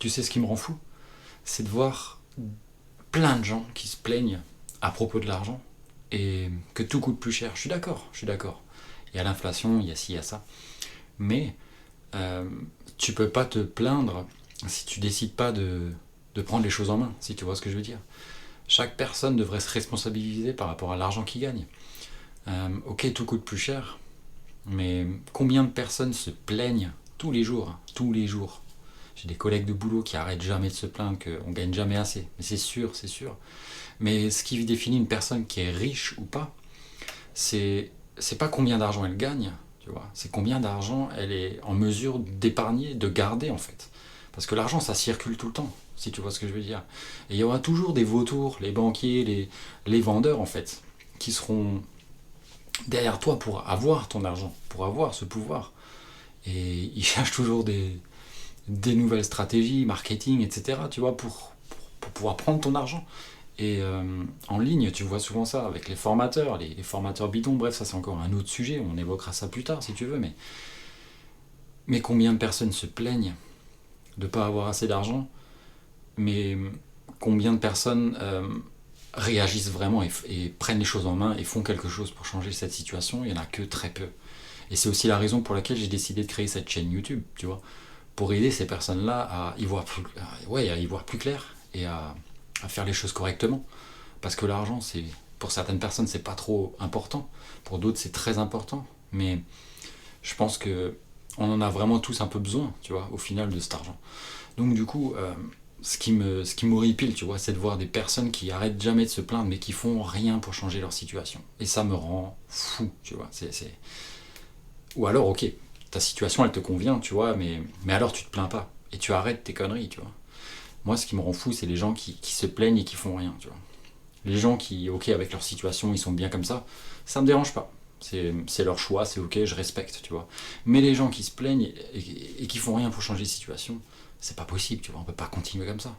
Tu sais ce qui me rend fou? C'est de voir plein de gens qui se plaignent à propos de l'argent et que tout coûte plus cher. Je suis d'accord, je suis d'accord. Il y a l'inflation, il y a ci, il y a ça. Mais euh, tu peux pas te plaindre si tu décides pas de prendre les choses en main, si tu vois ce que je veux dire. Chaque personne devrait se responsabiliser par rapport à l'argent qu'il gagne. Ok, tout coûte plus cher, mais combien de personnes se plaignent tous les jours, hein, tous les jours. J'ai des collègues de boulot qui arrêtent jamais de se plaindre qu'on gagne jamais assez. Mais c'est sûr, c'est sûr. Mais ce qui définit une personne qui est riche ou pas, c'est pas combien d'argent elle gagne, tu vois. C'est combien d'argent elle est en mesure d'épargner, de garder en fait. Parce que l'argent, ça circule tout le temps, si tu vois ce que je veux dire. Et il y aura toujours des vautours, les banquiers, les vendeurs en fait, qui seront derrière toi pour avoir ton argent, pour avoir ce pouvoir. Et ils cherchent toujours des nouvelles stratégies, marketing, etc., tu vois, pour pouvoir prendre ton argent. Et en ligne, tu vois souvent ça avec les formateurs, les formateurs bidons. Bref, ça c'est encore un autre sujet, on évoquera ça plus tard si tu veux. Mais combien de personnes se plaignent de ne pas avoir assez d'argent, mais combien de personnes réagissent vraiment et prennent les choses en main et font quelque chose pour changer cette situation? Il n'y en a que très peu. Et c'est aussi la raison pour laquelle j'ai décidé de créer cette chaîne YouTube, tu vois, pour aider ces personnes-là à y voir plus, ouais, à y voir plus clair et à faire les choses correctement. Parce que l'argent, c'est pour certaines personnes, c'est pas trop important. Pour d'autres, c'est très important. Mais je pense que on en a vraiment tous un peu besoin, tu vois, au final de cet argent. Donc du coup, ce qui m'horripile, tu vois, c'est de voir des personnes qui arrêtent jamais de se plaindre, mais qui font rien pour changer leur situation. Et ça me rend fou, tu vois. Ou alors, ok, ta situation, elle te convient, tu vois, mais alors tu te plains pas. Et tu arrêtes tes conneries, tu vois. Moi, ce qui me rend fou, c'est les gens qui se plaignent et qui font rien, tu vois. Les gens qui, ok, avec leur situation, ils sont bien comme ça me dérange pas. C'est leur choix, c'est ok, je respecte, tu vois. Mais les gens qui se plaignent et qui font rien pour changer de situation, c'est pas possible, tu vois, on peut pas continuer comme ça.